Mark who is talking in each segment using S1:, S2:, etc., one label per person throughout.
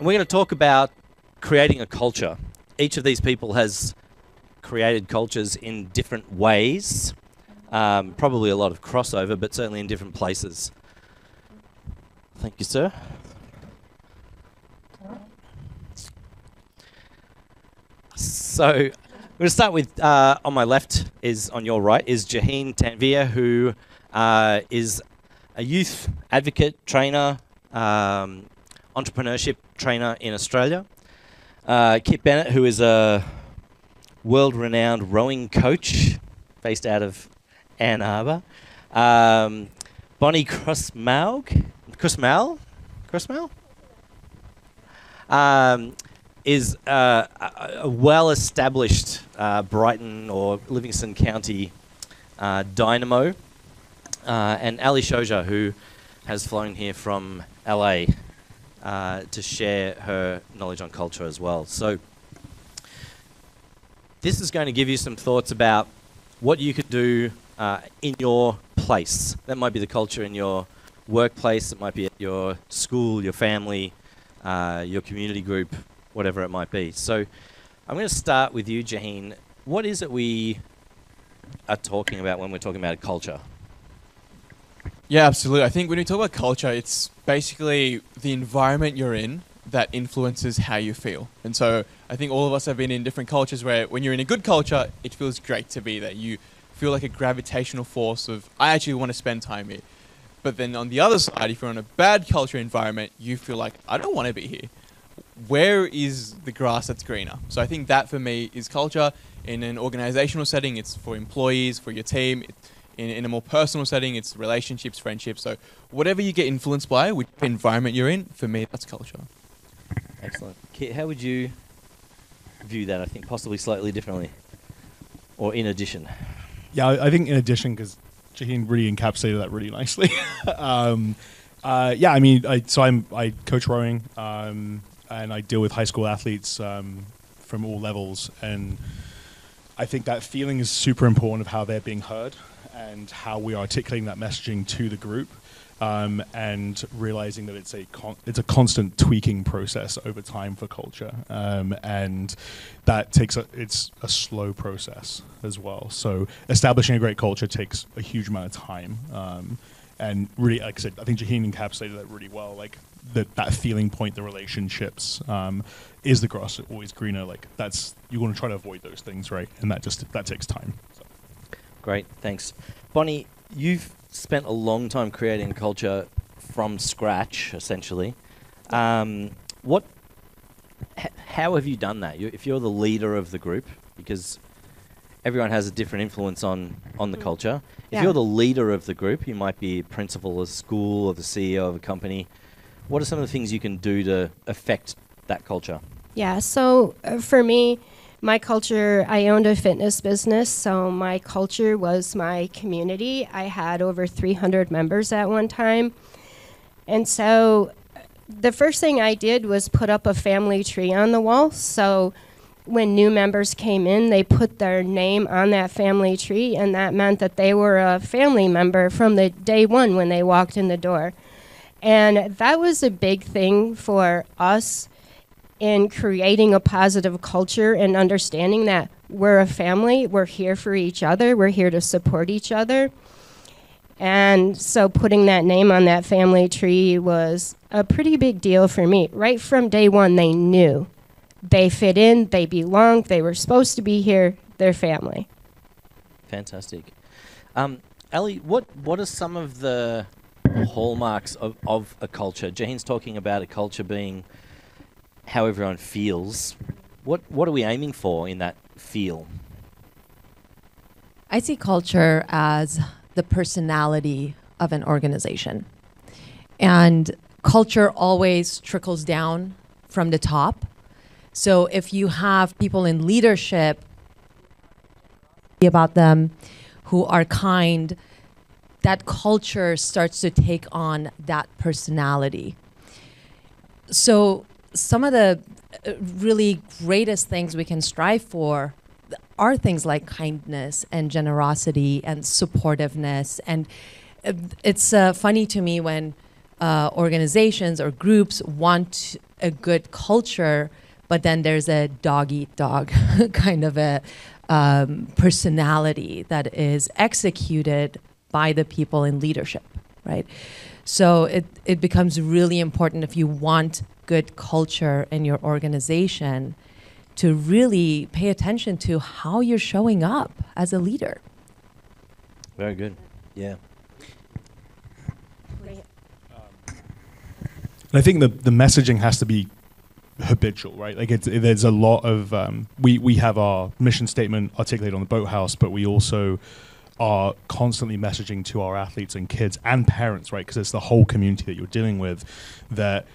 S1: And we're going to talk about creating a culture. Each of these people has created cultures in different ways. Probably a lot of crossover, but certainly in different places. Thank you, sir. So we're going to start with, on my left is, on your right, is Jaheen Tanvir, who is a youth advocate, trainer, entrepreneurship trainer in Australia. Kit Bennett, who is a world-renowned rowing coach based out of Ann Arbor. Bonnie Crossmal is a well-established Brighton or Livingston County dynamo. And Ali Shoja, who has flown here from LA to share her knowledge on culture as well. So this is going to give you some thoughts about what you could do in your place. That might be the culture in your workplace, it might be at your school, your family, your community group, whatever it might be. So I'm going to start with you, Jaheen. What is it we are talking about when we're talking about culture?
S2: Yeah, absolutely. I think when we talk about culture, it's basically the environment you're in that influences how you feel. And so I think all of us have been in different cultures where when you're in a good culture, it feels great to be there. You feel like a gravitational force of, I actually want to spend time here. But then on the other side, if you're in a bad culture environment, you feel like, I don't want to be here. Where is the grass that's greener? So I think that for me is culture. In an organizational setting, it's for employees, for your team. In a more personal setting, it's relationships, friendships. So whatever you get influenced by, which environment you're in, for me, that's culture.
S1: Excellent. Kit, how would you view that? I think possibly slightly differently, or in addition.
S3: Yeah, I think in addition, because Jaheen really encapsulated that really nicely. Yeah, I mean, I coach rowing, and I deal with high school athletes from all levels, and I think that feeling is super important of how they're being heard and how we are articulating that messaging to the group, and realizing that it's a constant tweaking process over time for culture, and that it's a slow process as well. So establishing a great culture takes a huge amount of time, and really, like I said, I think Jaheen encapsulated that really well. Like that feeling point, the relationships, is the grass always greener? Like you want to try to avoid those things, right? And that takes time. So.
S1: Great, thanks. Bonnie, you've spent a long time creating a culture from scratch, essentially. How have you done that? If you're the leader of the group, because everyone has a different influence on the culture. If you're the leader of the group, you might be a principal of a school or the CEO of a company. What are some of the things you can do to affect that culture?
S4: Yeah, so for me, my culture, I owned a fitness business, so my culture was my community. I had over 300 members at one time. And so the first thing I did was put up a family tree on the wall. So when new members came in, they put their name on that family tree, and that meant that they were a family member from the day one when they walked in the door. And that was a big thing for us in creating a positive culture and understanding that we're a family, we're here for each other, we're here to support each other. And so putting that name on that family tree was a pretty big deal for me. Right from day one, they knew. They fit in, they belonged, they were supposed to be here, they're family.
S1: Fantastic. Ali, what are some of the hallmarks of a culture? Jaheen's talking about a culture being how everyone feels. What are we aiming for in that feel?
S5: I see culture as the personality of an organization. And culture always trickles down from the top. So if you have people in leadership about them who are kind, that culture starts to take on that personality. So some of the really greatest things we can strive for are things like kindness and generosity and supportiveness. And it's funny to me when organizations or groups want a good culture, but then there's a dog-eat-dog kind of a personality that is executed by the people in leadership, right? So it becomes really important if you want good culture in your organization to really pay attention to how you're showing up as a leader.
S1: Very good. Yeah.
S3: And I think the messaging has to be habitual, right? Like there's a lot of we have our mission statement articulated on the boathouse, but we also are constantly messaging to our athletes and kids and parents, right? Because it's the whole community that you're dealing with. That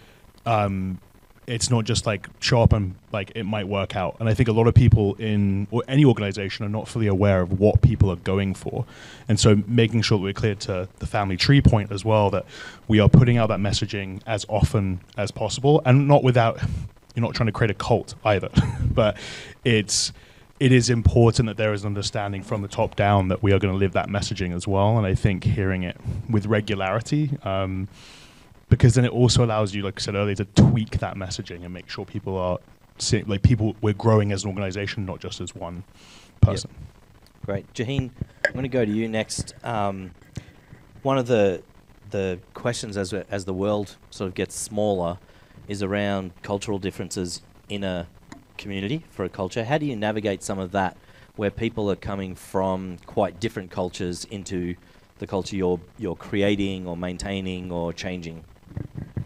S3: it's not just like show up and like it might work out. And I think a lot of people in or any organization are not fully aware of what people are going for. And so making sure that we're clear to the family tree point as well, that we are putting out that messaging as often as possible, and not without, you're not trying to create a cult either, but it is important that there is an understanding from the top down that we are going to live that messaging as well. And I think hearing it with regularity, because then it also allows you, like I said earlier, to tweak that messaging and make sure people are seeing, like we're growing as an organization, not just as one person.
S1: Yep. Great. Jaheen, I'm going to go to you next. One of the questions as the world sort of gets smaller is around cultural differences in a community, for a culture. How do you navigate some of that where people are coming from quite different cultures into the culture you're creating or maintaining or changing?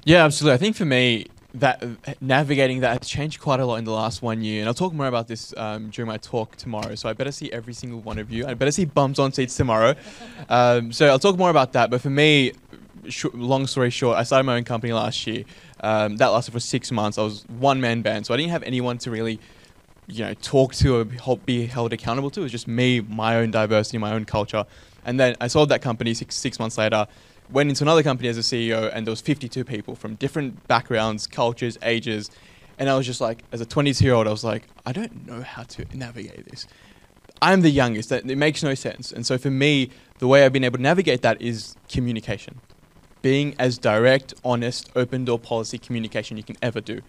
S2: Yeah, absolutely. I think for me, that navigating that has changed quite a lot in the last 1 year. And I'll talk more about this during my talk tomorrow. So I better see every single one of you. I better see bums on seats tomorrow. So I'll talk more about that. But for me, long story short, I started my own company last year. That lasted for 6 months. I was one-man band. So I didn't have anyone to really talk to or be held accountable to. It was just me, my own diversity, my own culture. And then I sold that company six months later. Went into another company as a CEO, and there was 52 people from different backgrounds, cultures, ages. And I was just like, as a 22-year-old, I was like, I don't know how to navigate this. I'm the youngest. It makes no sense. And so for me, the way I've been able to navigate that is communication. Being as direct, honest, open door policy communication you can ever do.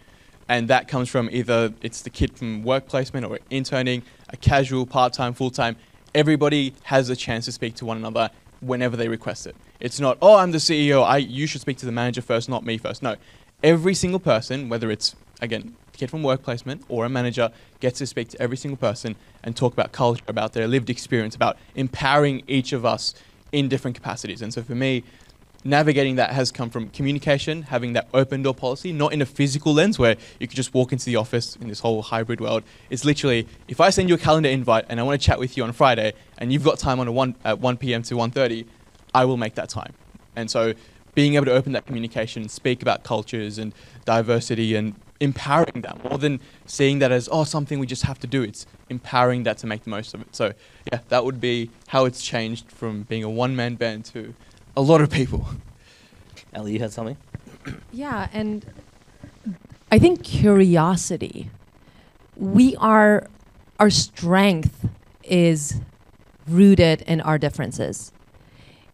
S2: And that comes from either it's the kid from work placement or interning, a casual, part-time, full-time. Everybody has a chance to speak to one another whenever they request it. It's not, oh, I'm the CEO, you should speak to the manager first, not me first. No, every single person, whether it's, again, a kid from work placement or a manager, gets to speak to every single person and talk about culture, about their lived experience, about empowering each of us in different capacities. And so for me, navigating that has come from communication, having that open door policy, not in a physical lens where you could just walk into the office in this whole hybrid world. It's literally, if I send you a calendar invite and I want to chat with you on Friday and you've got time at 1 p.m. to 1:30, I will make that time. And so being able to open that communication, speak about cultures and diversity and empowering that more than seeing that as, something we just have to do. It's empowering that to make the most of it. So yeah, that would be how it's changed from being a one-man band to a lot of people.
S1: Ali, you had something?
S5: Yeah, and I think curiosity. Our strength is rooted in our differences.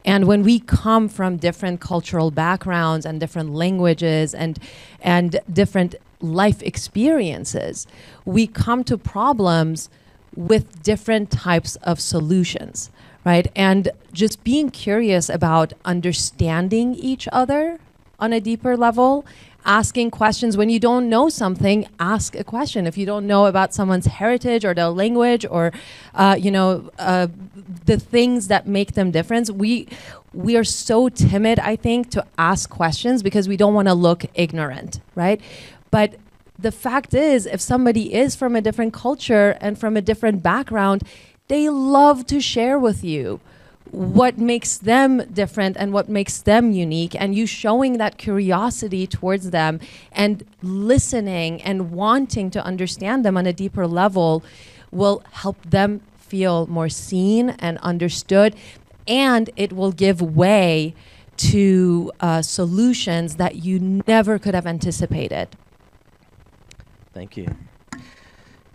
S5: And when we come from different cultural backgrounds and different languages and different life experiences, we come to problems with different types of solutions, right? And just being curious about understanding each other on a deeper level, asking questions. When you don't know something, ask a question. If you don't know about someone's heritage or their language or, the things that make them different, we are so timid, I think, to ask questions because we don't want to look ignorant, right? But the fact is, if somebody is from a different culture and from a different background, they love to share with you what makes them different and what makes them unique, and you showing that curiosity towards them and listening and wanting to understand them on a deeper level will help them feel more seen and understood, and it will give way to solutions that you never could have anticipated.
S1: Thank you.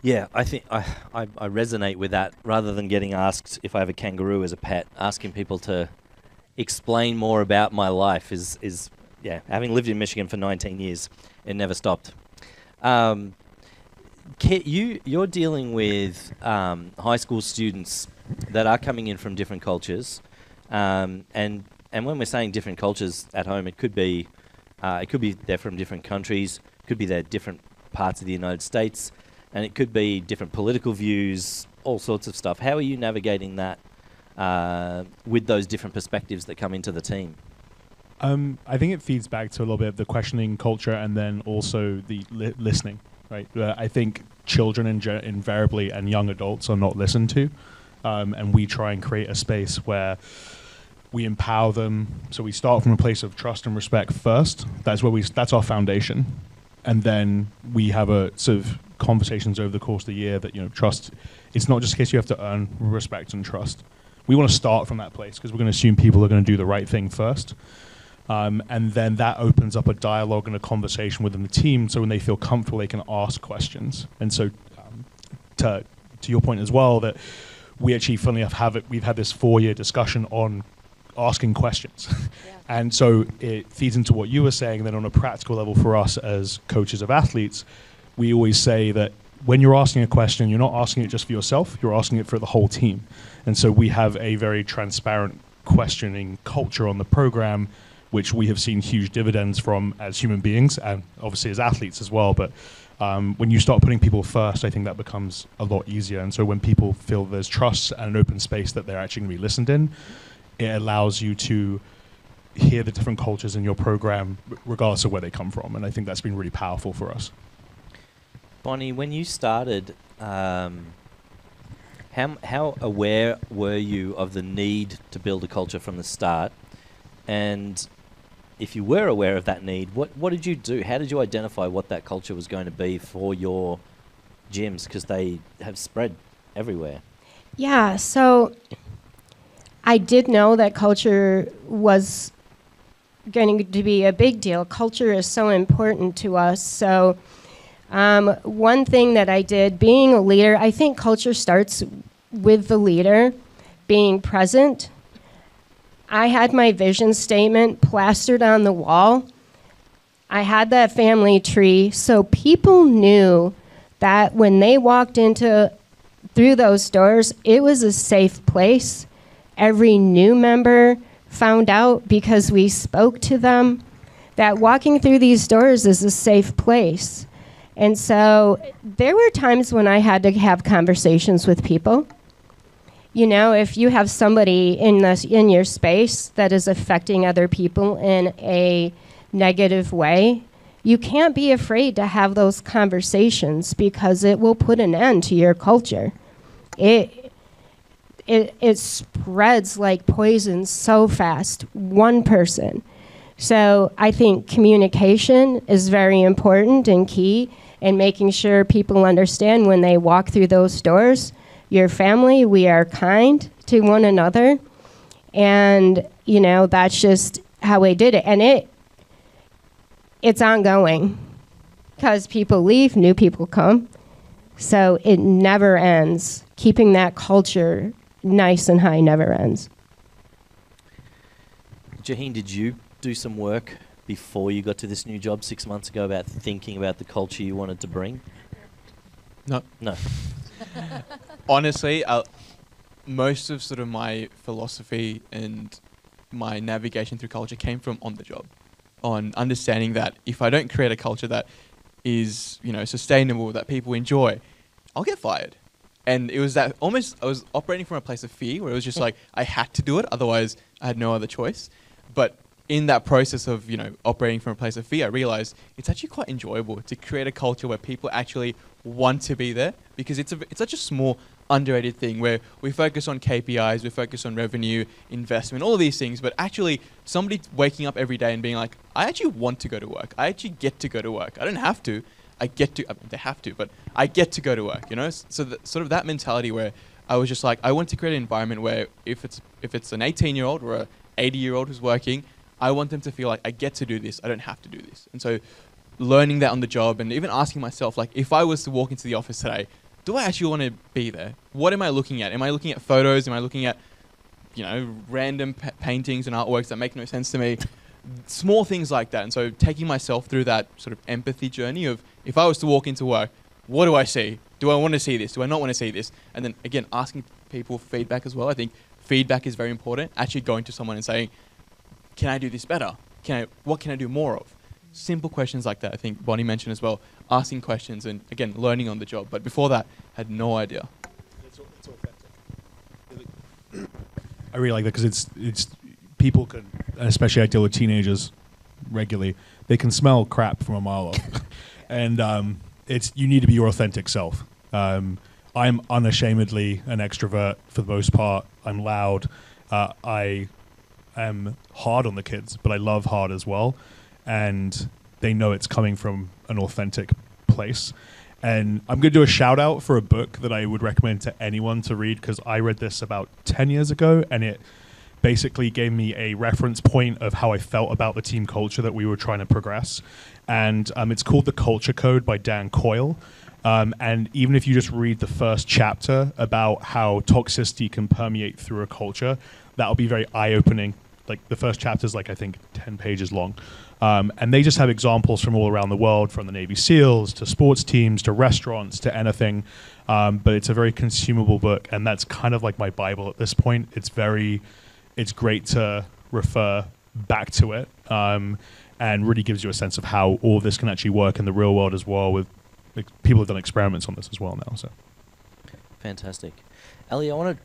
S1: Yeah, I think I resonate with that. Rather than getting asked if I have a kangaroo as a pet, asking people to explain more about my life is having lived in Michigan for 19 years, it never stopped. You're dealing with high school students that are coming in from different cultures, and when we're saying different cultures at home, it could be they're from different countries, could be they're different parts of the United States, and it could be different political views, all sorts of stuff. How are you navigating that with those different perspectives that come into the team?
S3: I think it feeds back to a little bit of the questioning culture and then also the listening, right? I think children invariably and young adults are not listened to, and we try and create a space where we empower them. So we start from a place of trust and respect first. That's our foundation. And then we have a sort of conversations over the course of the year that, trust, it's not just a case you have to earn respect and trust. We want to start from that place because we're going to assume people are going to do the right thing first. And then that opens up a dialogue and a conversation within the team, so when they feel comfortable, they can ask questions. And so to your point as well, that we actually, funnily enough, we've had this 4-year discussion on asking questions. Yeah. And so it feeds into what you were saying. And then on a practical level for us as coaches of athletes, we always say that when you're asking a question, you're not asking it just for yourself, you're asking it for the whole team. And so we have a very transparent questioning culture on the program, which we have seen huge dividends from as human beings and obviously as athletes as well. But when you start putting people first, I think that becomes a lot easier. And so when people feel there's trust and an open space that they're actually going to be listened in, it allows you to hear the different cultures in your program regardless of where they come from. And I think that's been really powerful for us.
S1: Bonnie, when you started, how aware were you of the need to build a culture from the start? And if you were aware of that need, what did you do? How did you identify what that culture was going to be for your gyms? Because they have spread everywhere.
S4: Yeah, so I did know that culture was going to be a big deal. Culture is so important to us. So one thing that I did, being a leader, I think culture starts with the leader being present. I had my vision statement plastered on the wall. I had that family tree, so people knew that when they walked through those doors, it was a safe place. Every new member found out because we spoke to them that walking through these doors is a safe place. And so there were times when I had to have conversations with people. If you have somebody in your space that is affecting other people in a negative way, you can't be afraid to have those conversations because it will put an end to your culture. It spreads like poison so fast, one person. So I think communication is very important and key, and making sure people understand when they walk through those doors, your family, we are kind to one another. And, that's just how we did it. And it's ongoing because people leave, new people come. So it never ends. Keeping that culture nice and high never ends.
S1: Jaheen, did you do some work before you got to this new job 6 months ago about thinking about the culture you wanted to bring?
S2: No. Honestly, most of sort of my philosophy and my navigation through culture came from on the job, on understanding that if I don't create a culture that is, sustainable, that people enjoy, I'll get fired. And it was that almost, I was operating from a place of fear where it was just like, I had to do it, otherwise I had no other choice. But in that process of, operating from a place of fear, I realized it's actually quite enjoyable to create a culture where people actually want to be there, because it's such a small, underrated thing where we focus on KPIs, we focus on revenue, investment, all of these things, but actually somebody waking up every day and being like, I actually want to go to work. I actually get to go to work. I don't have to. I get to, they have to, but I get to go to work, So sort of that mentality where I was just like, I want to create an environment where if it's an 18-year-old or a 80-year-old who's working, I want them to feel like I get to do this. I don't have to do this. And so learning that on the job and even asking myself, like, if I was to walk into the office today, do I actually want to be there? What am I looking at? Am I looking at photos? Am I looking at, random paintings and artworks that make no sense to me? small things like that. And so taking myself through that sort of empathy journey of, if I was to walk into work, what do I see? Do I want to see this? Do I not want to see this? And then again, asking people for feedback as well. I think feedback is very important. Actually going to someone and saying, can I do this better? What can I do more of? Simple questions like that. I think Bonnie mentioned as well, asking questions and again, learning on the job. But before that, had no idea.
S3: It's authentic. I really like that because it's people can, and especially I deal with teenagers regularly, they can smell crap from a mile off. And you need to be your authentic self. I'm unashamedly an extrovert for the most part. I'm loud. I am hard on the kids, but I love hard as well. And they know it's coming from an authentic place. And I'm going to do a shout out for a book that I would recommend to anyone to read, because I read this about 10 years ago, and it basically gave me a reference point of how I felt about the team culture that we were trying to progress. And it's called The Culture Code by Dan Coyle. And even if you just read the first chapter about how toxicity can permeate through a culture, that'll be very eye-opening. Like the first chapter is I think 10 pages long. And they just have examples from all around the world, from the Navy SEALs to sports teams to restaurants to anything. But it's a very consumable book, and that's kind of like my Bible at this point. It's great to refer back to it, and really gives you a sense of how all this can actually work in the real world as well. With people have done experiments on this as well now. So
S1: Fantastic. Ellie, I want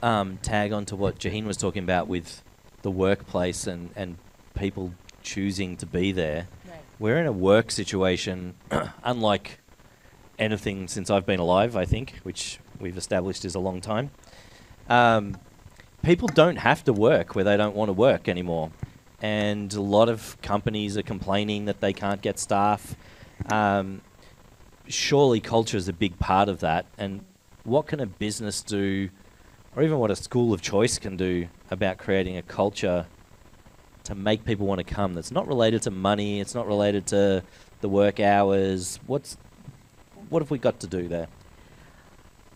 S1: to tag on to what Jaheen was talking about with the workplace and people choosing to be there.
S5: Right.
S1: We're in a work situation unlike anything since I've been alive, I think, which we've established is a long time. People don't have to work where they don't want to work anymore. And a lot of companies are complaining that they can't get staff. Surely culture is a big part of that. And what can a business do, or even what a school of choice can do about creating a culture to make people want to come that's not related to money, it's not related to the work hours? What have we got to do there?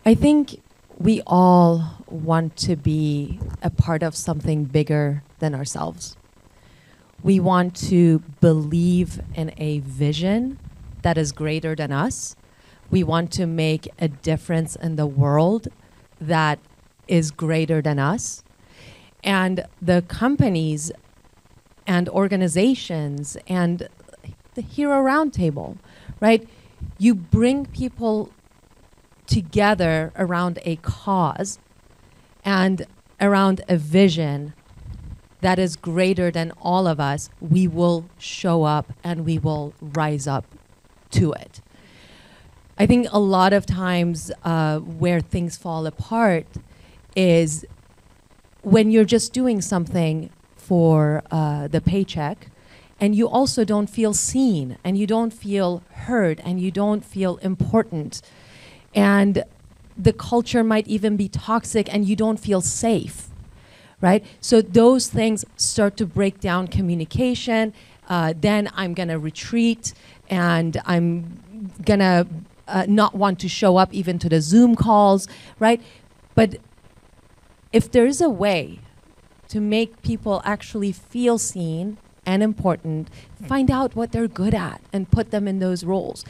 S5: I think we all want to be a part of something bigger than ourselves. We want to believe in a vision that is greater than us. We want to make a difference in the world that is greater than us. And the companies and organizations and the Hero Roundtable, right? You bring people together around a cause and around a vision that is greater than all of us. We will show up and we will rise up to it. I think a lot of times where things fall apart is when you're just doing something for the paycheck, and you also don't feel seen, and you don't feel heard, and you don't feel important. And the culture might even be toxic, and you don't feel safe, right? So those things start to break down communication. Then I'm going to retreat, and I'm going to not want to show up even to the Zoom calls, right? But if there is a way to make people actually feel seen and important, find out what they're good at and put them in those roles.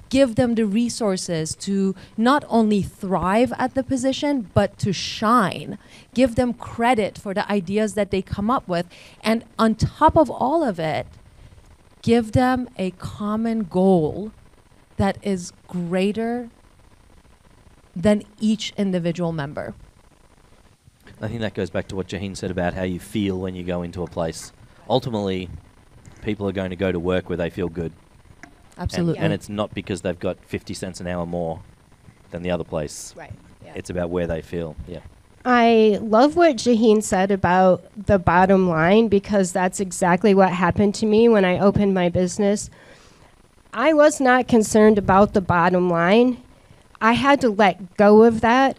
S5: Give them the resources to not only thrive at the position, but to shine. Give them credit for the ideas that they come up with. And on top of all of it, give them a common goal that is greater than each individual member.
S1: I think that goes back to what Jaheen said about how you feel when you go into a place. Ultimately, people are going to go to work where they feel good.
S5: Absolutely.
S1: And it's not because they've got 50 cents an hour more than the other place.
S4: Right. Yeah.
S1: It's about where they feel. Yeah.
S4: I love what Jaheen said about the bottom line, because that's exactly what happened to me when I opened my business. I was not concerned about the bottom line. I had to let go of that.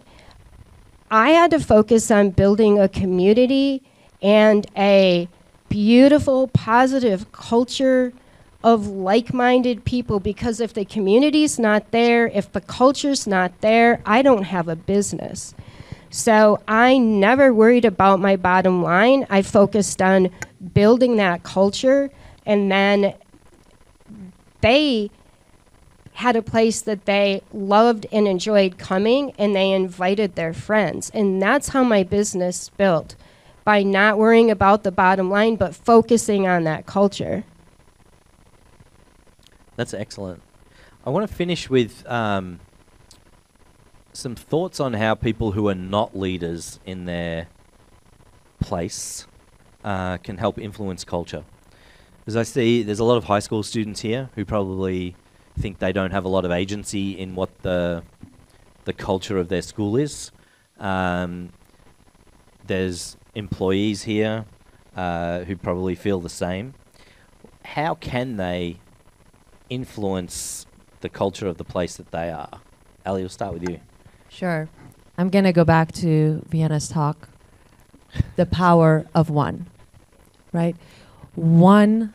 S4: I had to focus on building a community and a beautiful, positive culture of like-minded people, because if the community's not there, if the culture's not there, I don't have a business. So I never worried about my bottom line. I focused on building that culture, and then they had a place that they loved and enjoyed coming, and they invited their friends. And that's how my business built, by not worrying about the bottom line, but focusing on that culture.
S1: That's excellent. I want to finish with some thoughts on how people who are not leaders in their place can help influence culture. Because I see there's a lot of high school students here who probably think they don't have a lot of agency in what the culture of their school is. There's employees here who probably feel the same. How can they influence the culture of the place that they are? Ali, we'll start with you.
S5: Sure. I'm going to go back to Vienna's talk, the power of one, right? One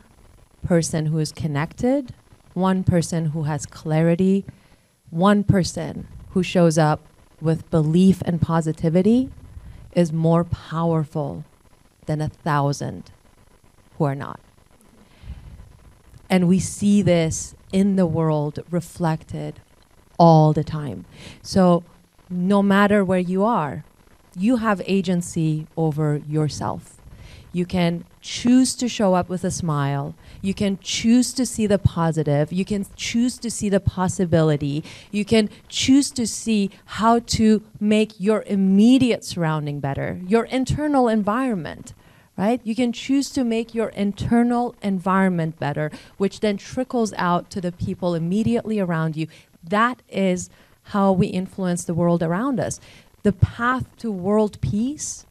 S5: person who is connected, one person who has clarity, one person who shows up with belief and positivity is more powerful than 1,000 who are not. And we see this in the world reflected all the time. So no matter where you are, you have agency over yourself. You can choose to show up with a smile. You can choose to see the positive. You can choose to see the possibility. You can choose to see how to make your immediate surrounding better, your internal environment, right? You can choose to make your internal environment better, which then trickles out to the people immediately around you. That is how we influence the world around us. The path to world peace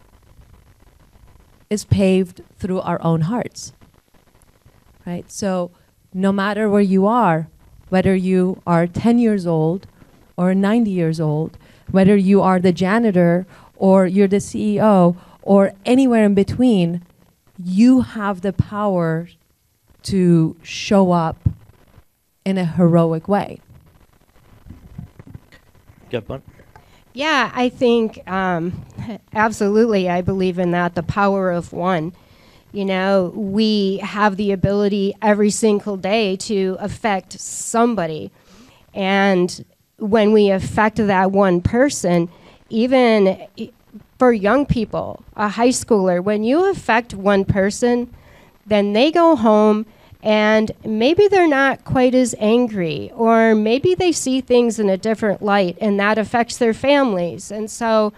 S5: is paved through our own hearts, right? So no matter where you are, whether you are 10 years old or 90 years old, whether you are the janitor or you're the CEO or anywhere in between, you have the power to show up in a heroic way.
S1: Go on.
S4: Yeah, I think absolutely. I believe in that, the power of one. You know, we have the ability every single day to affect somebody. And when we affect that one person, even for young people, a high schooler, when you affect one person, then they go home and maybe they're not quite as angry, or maybe they see things in a different light, and that affects their families. And so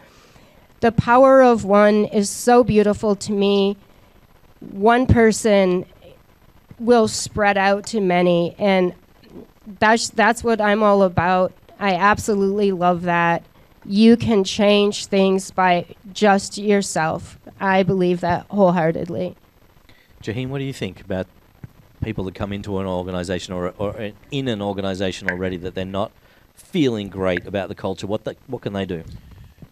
S4: the power of one is so beautiful to me. One person will spread out to many, and that's what I'm all about. I absolutely love that. You can change things by just yourself. I believe that wholeheartedly.
S1: Jaheem, what do you think about people that come into an organisation or in an organisation already that they're not feeling great about the culture? What can they do?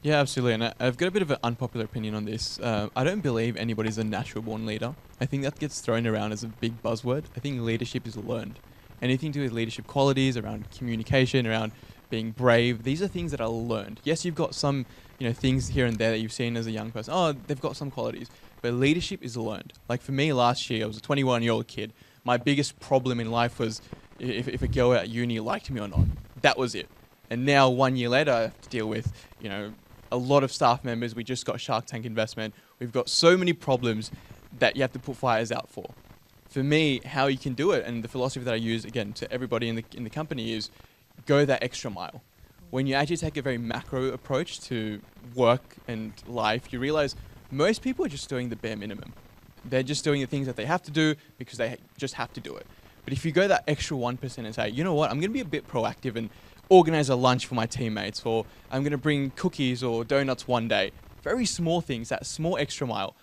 S2: Yeah, absolutely. And I've got a bit of an unpopular opinion on this. I don't believe anybody's a natural born leader. I think that gets thrown around as a big buzzword. I think leadership is learned. Anything to do with leadership qualities, around communication, around being brave, these are things that are learned. Yes, you've got some, things here and there that you've seen as a young person. Oh, they've got some qualities. But leadership is learned. Like for me last year, I was a 21-year-old kid. My biggest problem in life was if a girl at uni liked me or not. That was it. And now 1 year later, I have to deal with, a lot of staff members. We just got Shark Tank investment. We've got so many problems that you have to put fires out for. For me, how you can do it, and the philosophy that I use, again, to everybody in the company is go that extra mile. When you actually take a very macro approach to work and life, you realize most people are just doing the bare minimum. They're just doing the things that they have to do because they just have to do it. But if you go that extra 1% and say, you know what, I'm going to be a bit proactive and organize a lunch for my teammates, or I'm going to bring cookies or donuts one day. Very small things, that small extra mile.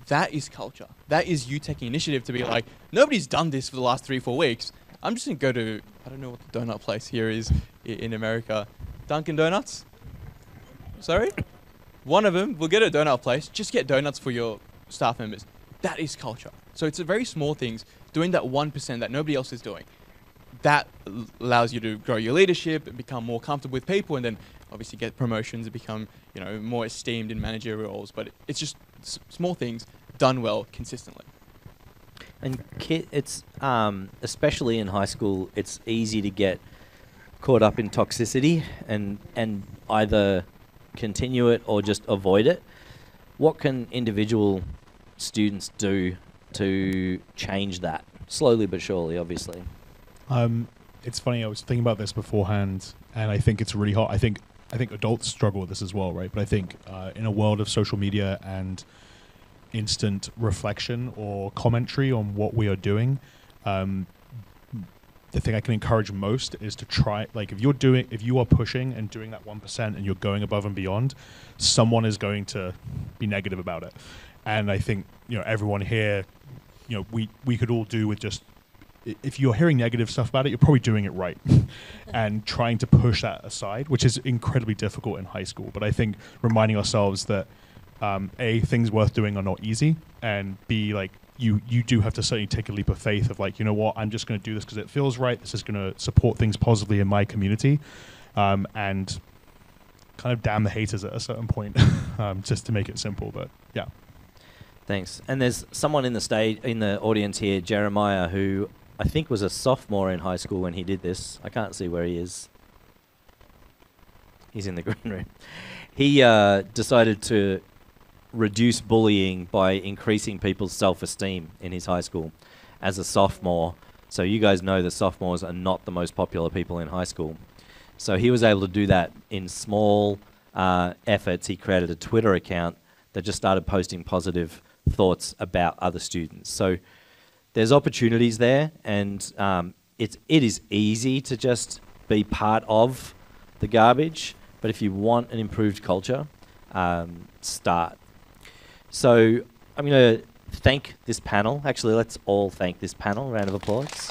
S2: That is culture. That is you taking initiative to be like, nobody's done this for the last 3-4 weeks. I'm just going to go to, I don't know what the donut place here is in America. Dunkin' Donuts? Sorry? One of them, we'll get a donut place. Just get donuts for your staff members. That is culture. So it's a very small things, doing that 1% that nobody else is doing. that allows you to grow your leadership and become more comfortable with people, and then obviously get promotions and become, you know, more esteemed in managerial roles. But it's just small things done well consistently.
S1: And it's especially in high school, it's easy to get caught up in toxicity and either continue it or just avoid it. What can individual students do to change that? Slowly but surely, obviously.
S3: It's funny, I was thinking about this beforehand, and I think it's really hard. I think adults struggle with this as well, right? But I think in a world of social media and instant reflection or commentary on what we are doing, the thing I can encourage most is to try, like, if you are pushing and doing that 1% and you're going above and beyond, someone is going to be negative about it. And I think, you know, everyone here, you know, we could all do with just, if you're hearing negative stuff about it, you're probably doing it right. And trying to push that aside, which is incredibly difficult in high school. But I think reminding ourselves that A, things worth doing are not easy, and B, like, you do have to certainly take a leap of faith of, like, you know what, I'm just going to do this because it feels right. This is going to support things positively in my community, and kind of damn the haters at a certain point, just to make it simple. But yeah.
S1: Thanks. And there's someone in the audience here, Jeremiah, who I think was a sophomore in high school when he did this. I can't see where he is. He's in the green room. He decided to reduce bullying by increasing people's self-esteem in his high school as a sophomore. So you guys know that sophomores are not the most popular people in high school. So he was able to do that in small efforts. He created a Twitter account that just started posting positive thoughts about other students. So there's opportunities there, and it is easy to just be part of the garbage, but if you want an improved culture, start. So I'm going to thank this panel. Actually, let's all thank this panel. Round of applause.